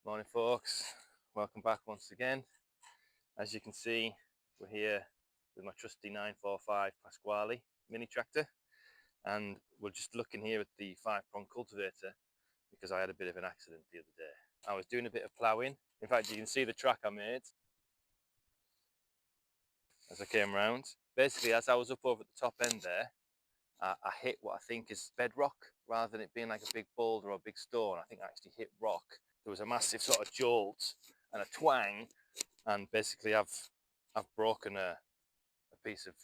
Morning folks, welcome back once again. As you can see, we're here with my trusty 945 Pasquali mini tractor, and we're just looking here at the 5-prong cultivator because I had a bit of an accident the other day. I was doing a bit of ploughing. In fact, you can see the track I made as I came round. Basically, as I was up over the top end there, I hit what I think is bedrock rather than it being like a big boulder or a big stone. I think I actually hit rock. There was a massive sort of jolt and a twang, and basically I've broken a piece of,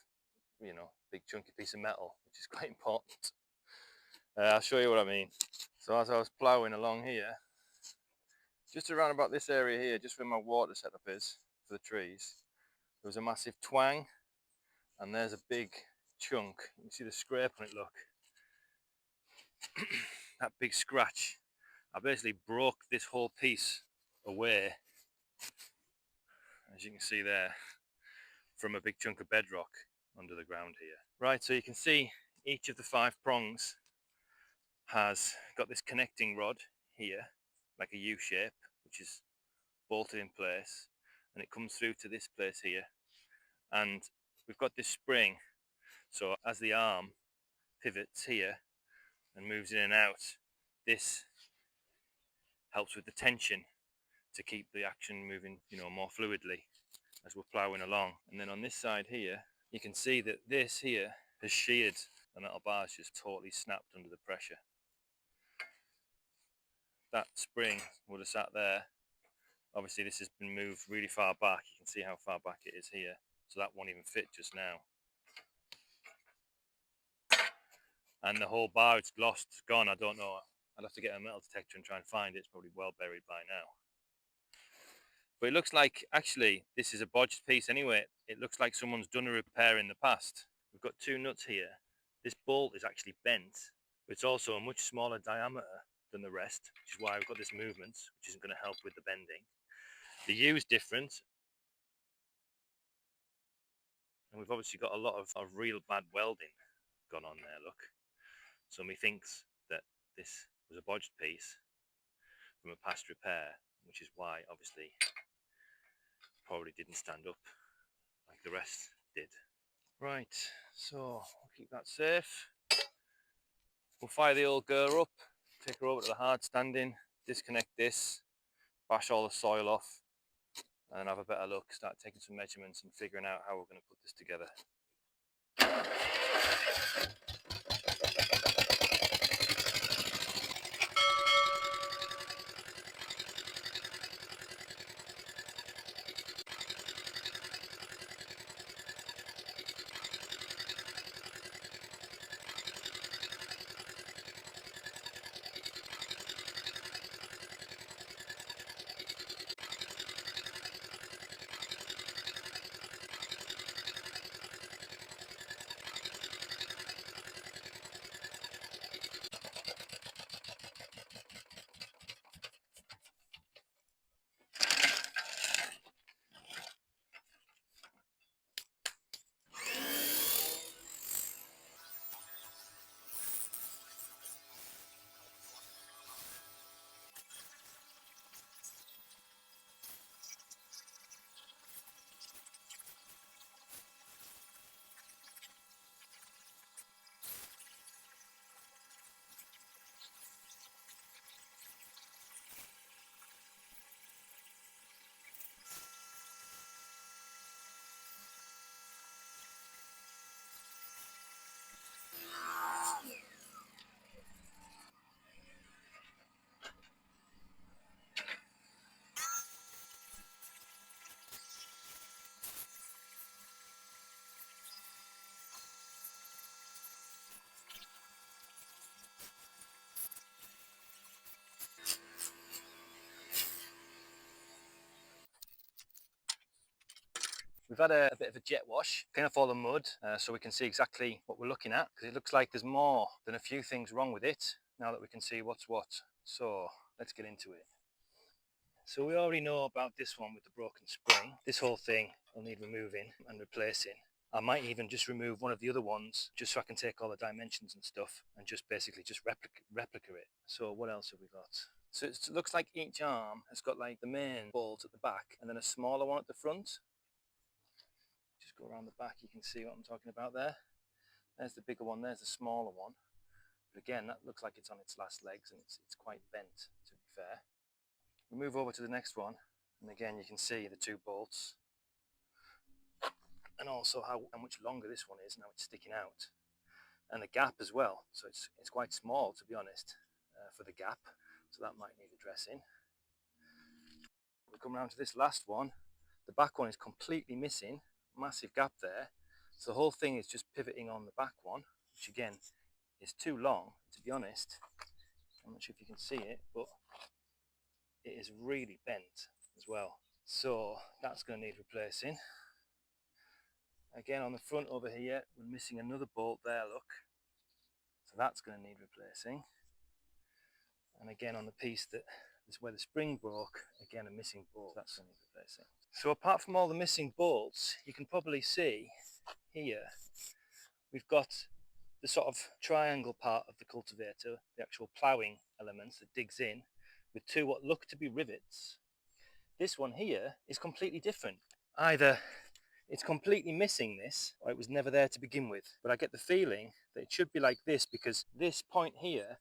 big chunky piece of metal, which is quite important. I'll show you what I mean. So as I was ploughing along here, just around about this area here, just where my water setup is for the trees, there was a massive twang, and there's a big chunk. You can see the scrape on it, look. That big scratch. I basically broke this whole piece away, as you can see there, from a big chunk of bedrock under the ground here. Right, so you can see each of the 5 prongs has got this connecting rod here, like a U shape, which is bolted in place, and it comes through to this place here, and we've got this spring, so as the arm pivots here and moves in and out, this helps with the tension to keep the action moving, more fluidly as we're ploughing along. And then on this side here, you can see that this here has sheared. The metal bar's just totally snapped under the pressure. That spring would have sat there. Obviously this has been moved really far back. You can see how far back it is here, so that won't even fit just now. And the whole bar, it's lost, it's gone. I don't know, I'd have to get a metal detector and try and find it. It's probably well buried by now. But it looks like, actually, this is a bodged piece anyway. It looks like someone's done a repair in the past. We've got 2 nuts here. This bolt is actually bent, but it's also a much smaller diameter than the rest, which is why we've got this movement, which isn't going to help with the bending. The U is different, and we've obviously got a lot of real bad welding gone on there, look. So methinks that this was a bodged piece from a past repair, which is why obviously probably didn't stand up like the rest did. Right, so we'll keep that safe. We'll fire the old girl up, take her over to the hard standing, disconnect this, bash all the soil off, and have a better look, start taking some measurements and figuring out how we're going to put this together. We've had a bit of a jet wash, clean off all the mud so we can see exactly what we're looking at, because it looks like there's more than a few things wrong with it now that we can see what's what. So let's get into it. So we already know about this one with the broken spring. This whole thing will need removing and replacing. I might even just remove one of the other ones just so I can take all the dimensions and stuff and just basically just replica it. So what else have we got? So it looks like each arm has got like the main bolt at the back and then a smaller one at the front. Just go around the back, you can see what I'm talking about there. There's the bigger one, there's the smaller one. But again, that looks like it's on its last legs and it's quite bent, to be fair. We move over to the next one, and again you can see the two bolts and also how much longer this one is now it's sticking out, and the gap as well. So it's quite small, to be honest, for the gap, so that might need addressing. We come around to this last one. The back one is completely missing, massive gap there, so the whole thing is just pivoting on the back one, which again is too long, to be honest. I'm not sure if you can see it, but it is really bent as well, so that's going to need replacing. Again, on the front over here, we're missing another bolt there, look. So that's going to need replacing. And again, on the piece that is where the spring broke, again, a missing bolt. That's going to need replacing. So apart from all the missing bolts, you can probably see here, we've got the sort of triangle part of the cultivator, the actual ploughing elements that digs in, with two what look to be rivets. This one here is completely different. Either it's completely missing this, or it was never there to begin with. But I get the feeling that it should be like this, because this point here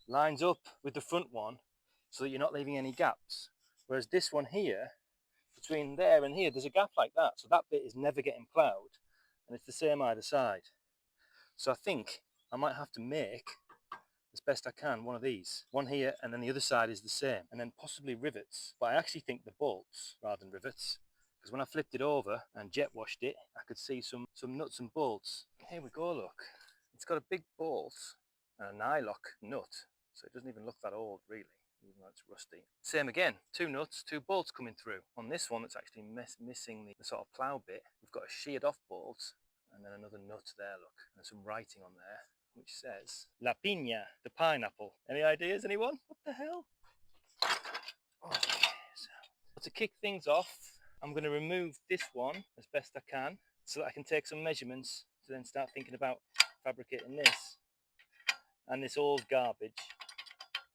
lines up with the front one so that you're not leaving any gaps. Whereas this one here, between there and here, there's a gap like that. So that bit is never getting ploughed, and it's the same either side. So I think I might have to make, as best I can, one of these. One here, and then the other side is the same. And then possibly rivets. But I actually think the bolts rather than rivets. Because when I flipped it over and jet washed it, I could see some nuts and bolts. Here we go, look. It's got a big bolt and a nylock nut. So it doesn't even look that old, really, even though it's rusty. Same again, two nuts, two bolts coming through. On this one, that's actually missing the sort of plough bit. We've got a sheared off bolt and then another nut there, look. And some writing on there, which says, La Piña, the pineapple. Any ideas, anyone? What the hell? Okay, so to kick things off, I'm going to remove this one as best I can so that I can take some measurements to then start thinking about fabricating this. And this old garbage,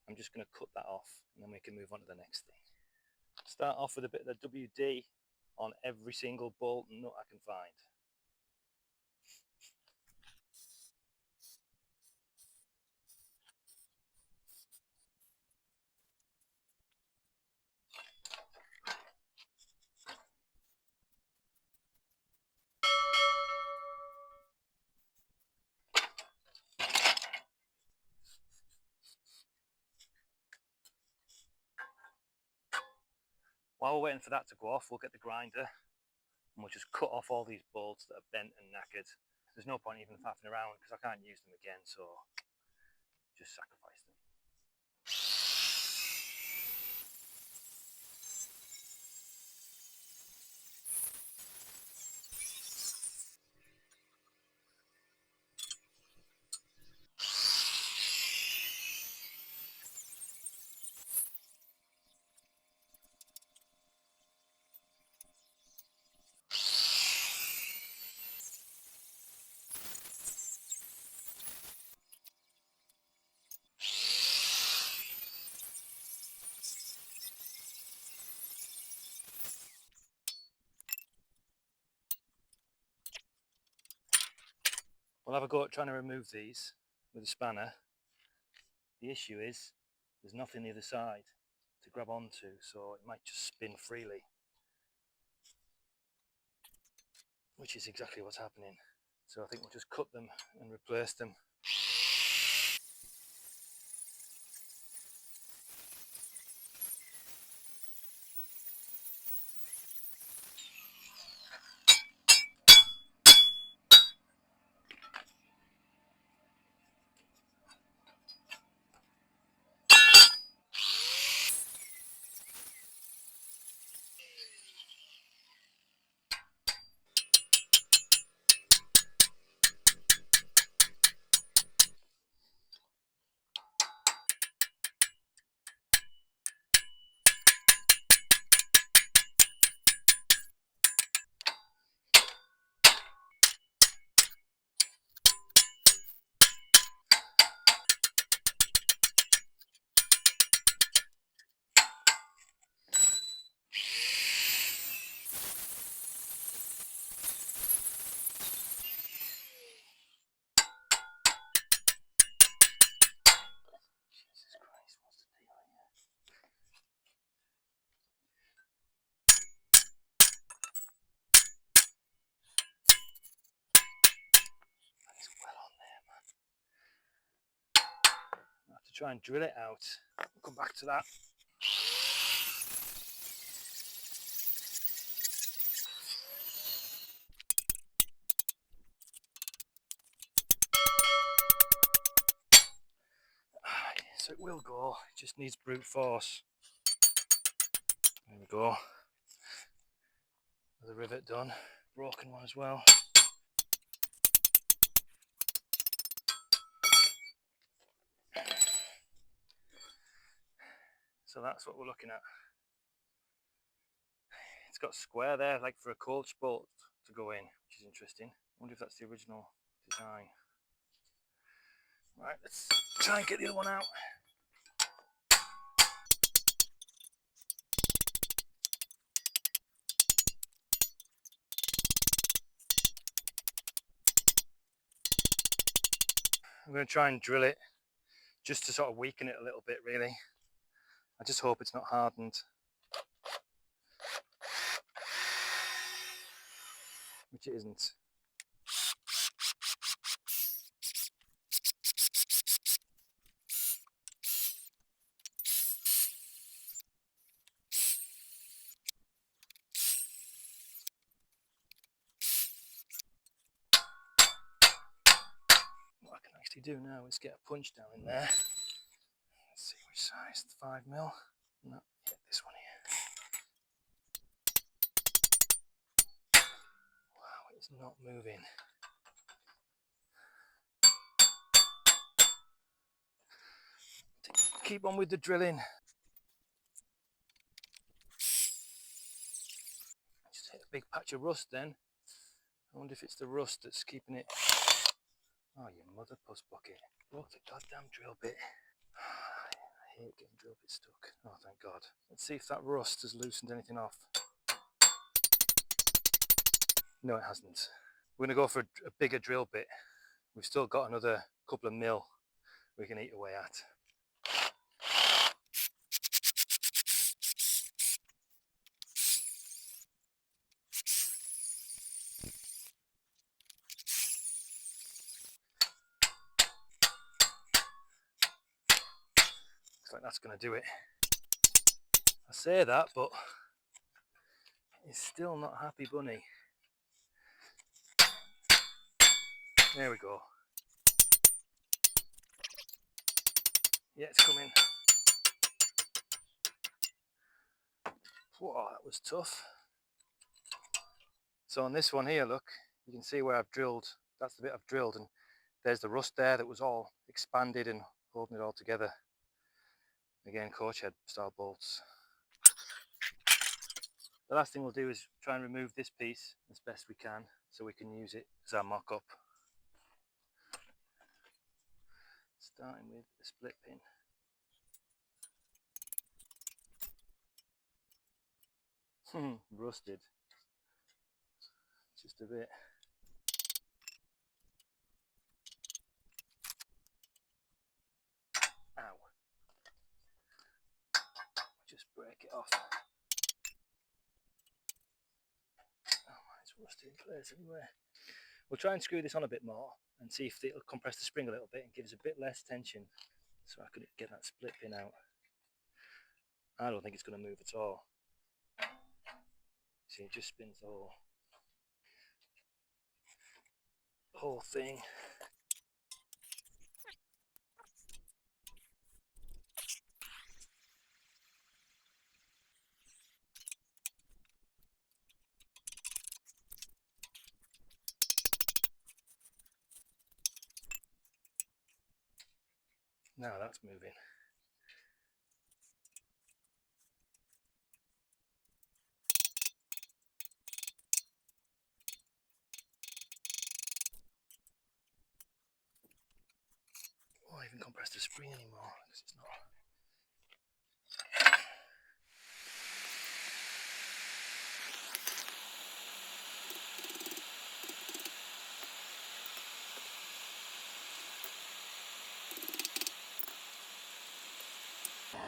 I'm just going to cut that off and then we can move on to the next thing. Start off with a bit of the WD on every single bolt and nut I can find. While we're waiting for that to go off, we'll get the grinder and we'll just cut off all these bolts that are bent and knackered. There's no point even faffing around because I can't use them again, so just sacrifice them. We'll have a go at trying to remove these with a spanner. The issue is there's nothing the other side to grab onto, so it might just spin freely, which is exactly what's happening. So I think we'll just cut them and replace them. to try and drill it out. We'll come back to that. So it will go, it just needs brute force. There we go. The rivet done. Broken one as well. So that's what we're looking at. It's got square there, like for a coach bolt to go in, which is interesting. I wonder if that's the original design. Right, let's try and get the other one out. I'm going to try and drill it just to sort of weaken it a little bit, really. I just hope it's not hardened, which it isn't. What I can actually do now is get a punch down in there. Let's see which size, 5mm. No, get this one here. Wow, it's not moving. Keep on with the drilling. Just hit a big patch of rust then. I wonder if it's the rust that's keeping it. Oh, you mother puss bucket. Broke the goddamn drill bit. I hate getting drill bits stuck. Oh, thank God. Let's see if that rust has loosened anything off. No, it hasn't. We're going to go for a bigger drill bit. We've still got another couple of mil we can eat away at. Looks like that's going to do it. I say that, but it's still not happy bunny. There we go. Yeah, it's coming. Whoa, that was tough. So on this one here, look, you can see where I've drilled. That's the bit I've drilled, and there's the rust there that was all expanded and holding it all together. Again, coach head style bolts. The last thing we'll do is try and remove this piece as best we can so we can use it as our mock-up. Starting with a split pin. Rusted. Just a bit. Ow. Just break it off. Oh, it's rusted in place anyway. We'll try and screw this on a bit more and see if it'll compress the spring a little bit and give us a bit less tension so I could get that split pin out. I don't think it's going to move at all. See, it just spins the whole thing. Now that's moving. Won't even compress the spring anymore because it's not.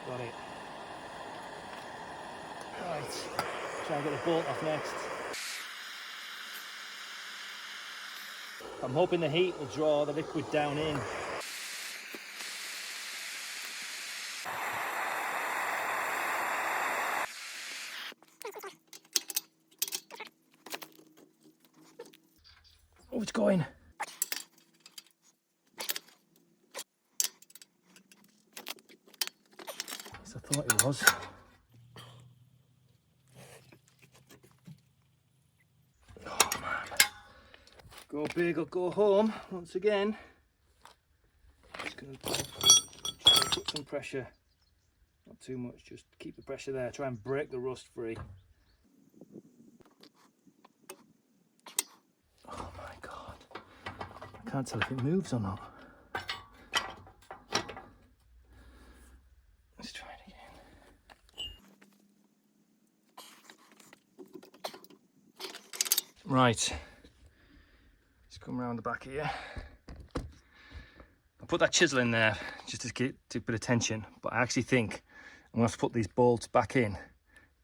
Got it. Right, try and get the bolt off next. I'm hoping the heat will draw the liquid down in. Oh, it's going. Yes, I thought it was. Oh man. Go big or go home once again. Just going to put some pressure. Not too much, just keep the pressure there. Try and break the rust free. Oh my god. I can't tell if it moves or not. Let's try it again. Right. Let's come around the back here. I put that chisel in there just to get a bit of tension, but I actually think I'm going to have to put these bolts back in,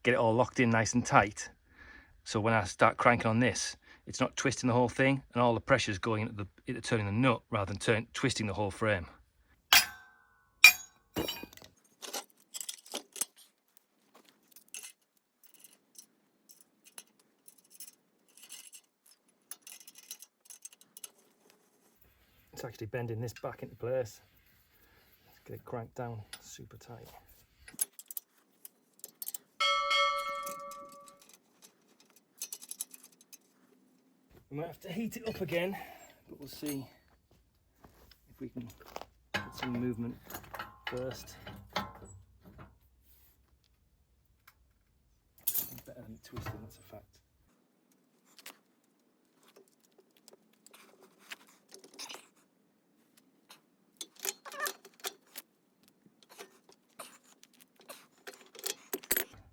get it all locked in nice and tight. So when I start cranking on this, it's not twisting the whole thing and all the pressure's going into turning the nut rather than twisting the whole frame. It's actually bending this back into place. Let's get it cranked down super tight. We might have to heat it up again, but we'll see if we can get some movement first. It's better than twisting, that's a fact.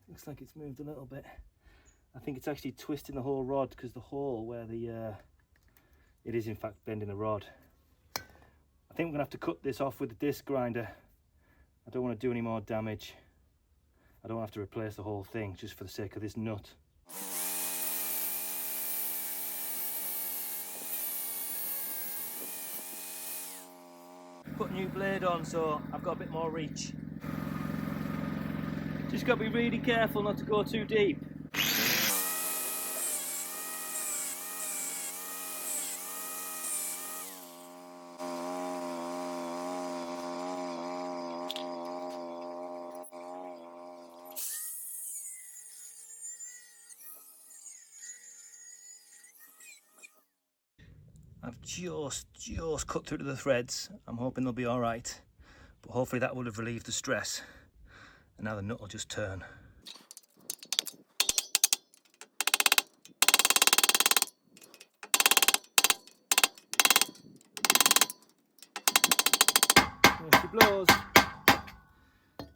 Looks like it's moved a little bit. I think it's actually twisting the whole rod because the hole where it is in fact bending the rod. I think we're gonna have to cut this off with the disc grinder. I don't want to do any more damage. I don't have to replace the whole thing just for the sake of this nut. Put a new blade on so I've got a bit more reach. Just got to be really careful not to go too deep. I've just cut through to the threads. I'm hoping they'll be all right, but hopefully that would have relieved the stress. And now the nut will just turn. There she blows.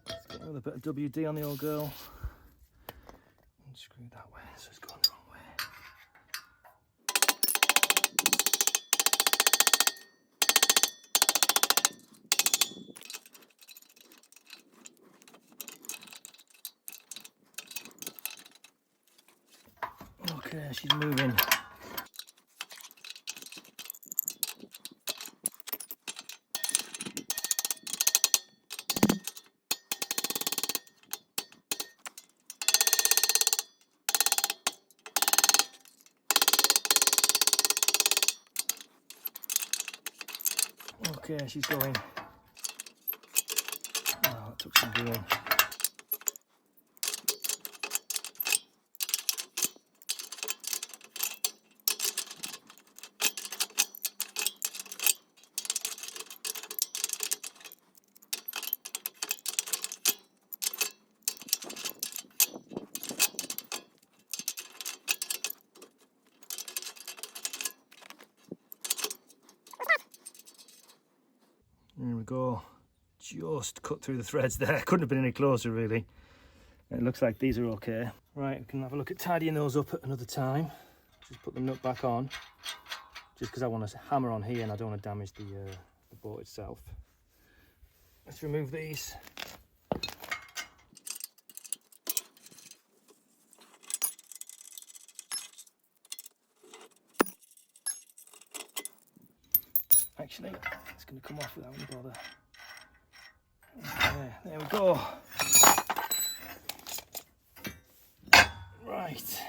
Let's get another bit of WD on the old girl. And screw that way, so it's going the wrong way. Okay, she's moving. Okay, she's going. Oh, that took some doing. There we go. Just cut through the threads there. Couldn't have been any closer really. It looks like these are okay. Right, we can have a look at tidying those up at another time. Just put the nut back on. Just because I want to hammer on here and I don't want to damage the boat itself. Let's remove these. Actually, it's going to come off without any bother. Okay, there we go. Right.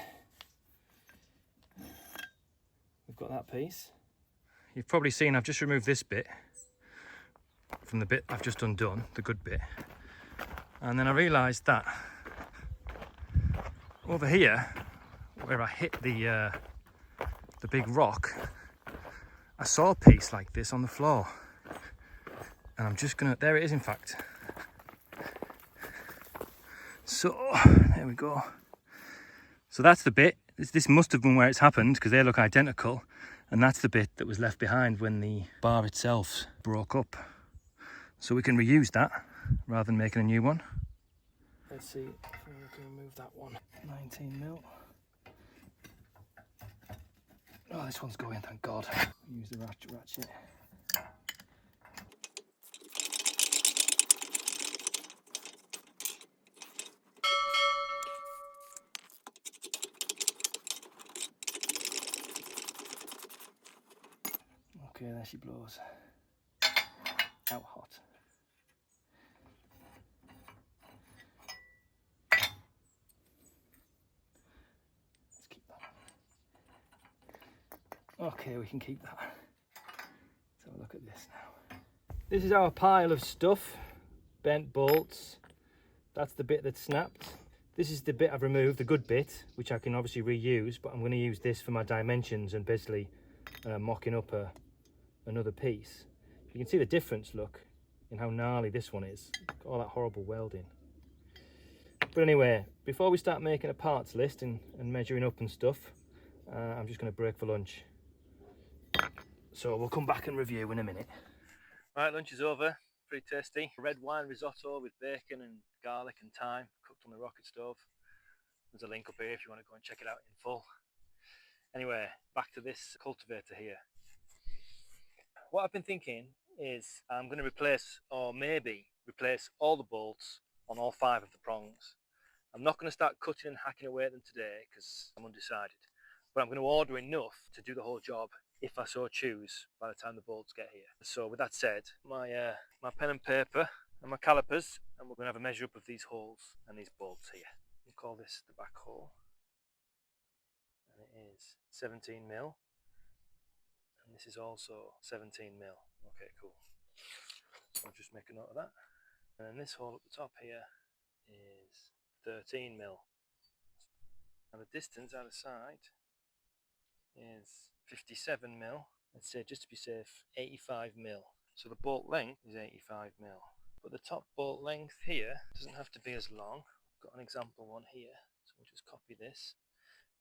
We've got that piece. You've probably seen I've just removed this bit from the bit I've just undone, the good bit. And then I realised that over here, where I hit the big rock, I saw a piece like this on the floor. And I'm just gonna, there it is in fact. So, there we go. So that's the bit, this must have been where it's happened because they look identical. And that's the bit that was left behind when the bar itself broke up. So we can reuse that rather than making a new one. Let's see if we can remove that one. 19mm. Oh, this one's going, thank God. Use the ratchet. Okay, there she blows. Out hot. Let's keep that. Okay, we can keep that. Let's have a look at this now. This is our pile of stuff. Bent bolts. That's the bit that snapped. This is the bit I've removed, the good bit, which I can obviously reuse, but I'm going to use this for my dimensions and basically mocking up another piece. You can see the difference, look, in how gnarly this one is. All that horrible welding. But anyway, before we start making a parts list and measuring up and stuff, I'm just going to break for lunch. So we'll come back and review in a minute. Right, lunch is over. Pretty tasty. Red wine risotto with bacon and garlic and thyme, cooked on the rocket stove. There's a link up here if you want to go and check it out in full. Anyway, back to this cultivator here. What I've been thinking is I'm going to replace, or maybe replace, all the bolts on all 5 of the prongs. I'm not going to start cutting and hacking away at them today because I'm undecided. But I'm going to order enough to do the whole job if I so choose by the time the bolts get here. So with that said, my pen and paper and my calipers, and we're going to have a measure up of these holes and these bolts here. We'll call this the back hole. And it is 17mm. And this is also 17mm. Okay, cool. So I'll just make a note of that. And then this hole at the top here is 13mm. Now the distance either side is 57mm. Let's say, just to be safe, 85mm. So the bolt length is 85mm. But the top bolt length here doesn't have to be as long. I've got an example one here. So we'll just copy this.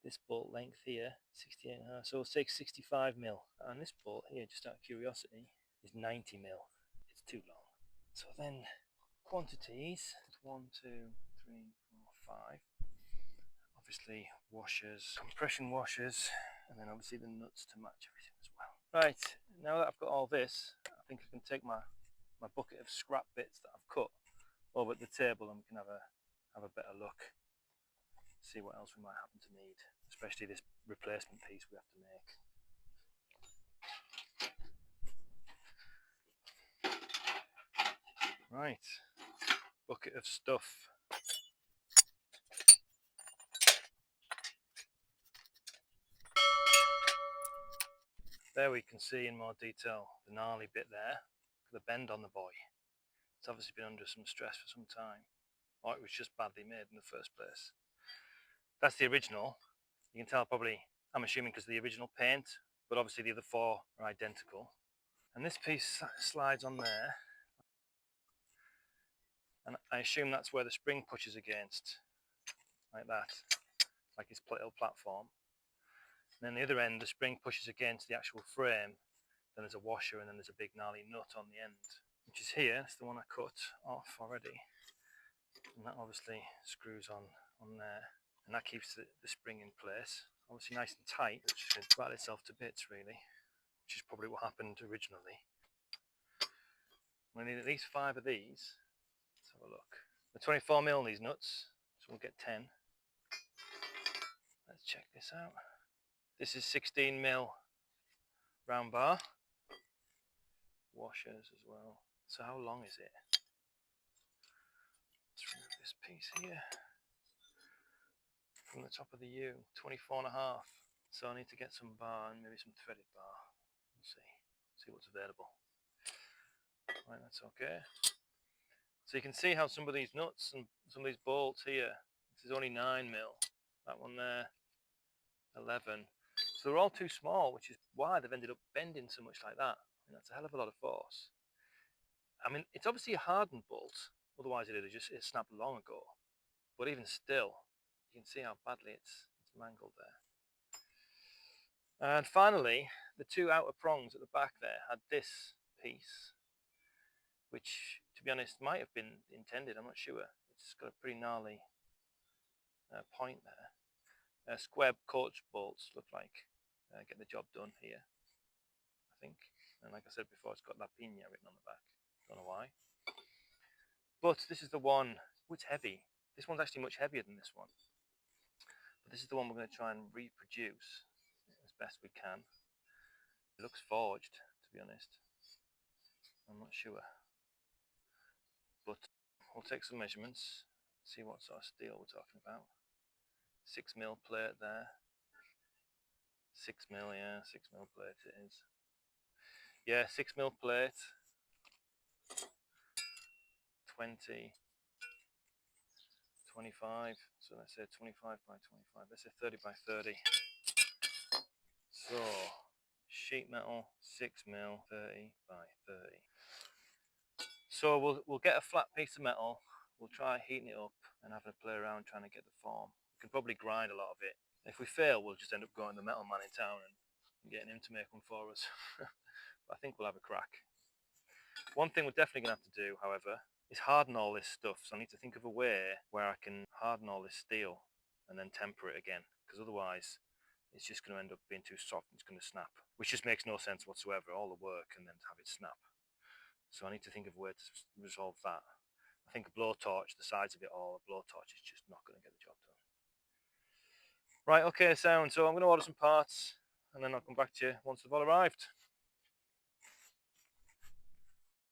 This bolt length here, 68.5, so we'll take 65mm. And this bolt here, just out of curiosity, is 90mm. It's too long. So then, quantities, 1, 2, 3, 4, 5. Obviously washers, compression washers, and then obviously the nuts to match everything as well. Right, now that I've got all this, I think I can take my bucket of scrap bits that I've cut over at the table and we can have a better look. See what else we might happen to need, especially this replacement piece we have to make. Right, bucket of stuff. There we can see in more detail the gnarly bit there, the bend on the boy. It's obviously been under some stress for some time, or it was just badly made in the first place. That's the original. You can tell probably, I'm assuming because of the original paint, but obviously the other 4 are identical. And this piece slides on there, and I assume that's where the spring pushes against, like that, like its little platform. And then the other end, the spring pushes against the actual frame, then there's a washer, and then there's a big gnarly nut on the end, which is here. It's the one I cut off already. And that obviously screws on there, and that keeps the spring in place, obviously nice and tight, which should rattle itself to bits really, which is probably what happened originally. We need at least 5 of these. Let's have a look. The 24mm these nuts, so we'll get 10. Let's check this out. This is 16mm round bar. Washers as well. So how long is it? piece here from the top of the U, 24.5. So I need to get some bar and maybe some threaded bar. We'll see what's available. Right, that's okay. So you can see how some of these nuts and some of these bolts here, this is only 9mm. That one there, 11. So they're all too small, which is why they've ended up bending so much like that. And that's a hell of a lot of force. I mean, it's obviously a hardened bolt, otherwise it'd snapped long ago. But even still, you can see how badly it's mangled there. And finally, the two outer prongs at the back there had this piece, which, to be honest, might have been intended. I'm not sure. It's got a pretty gnarly point there. Square coach bolts look like get the job done here, I think. And like I said before, it's got La Piña written on the back. Don't know why. But this is the one which heavy. This one's actually much heavier than this one. But this is the one we're going to try and reproduce as best we can. It looks forged, to be honest. I'm not sure. But we'll take some measurements, see what sort of steel we're talking about. 6mm plate there. 6mm, yeah, 6mm plate it is. Yeah, 6mm plate. 20, 25. So let's say 25 by 25. Let's say 30 by 30. So sheet metal, 6mm, 30 by 30. So we'll get a flat piece of metal. We'll try heating it up and having a play around trying to get the form. We can probably grind a lot of it. If we fail, we'll just end up going to the metal man in town and getting him to make one for us. But I think we'll have a crack. One thing we're definitely going to have to do, however, is harden all this stuff. So I need to think of a way where I can harden all this steel and then temper it again, because otherwise it's just going to end up being too soft and it's going to snap, which just makes no sense whatsoever. All the work and then to have it snap. So I need to think of a way to resolve that. I think a blowtorch, the sides of it all, a blowtorch is just not going to get the job done. Right, okay, sound. So I'm going to order some parts and then I'll come back to you once they've all arrived.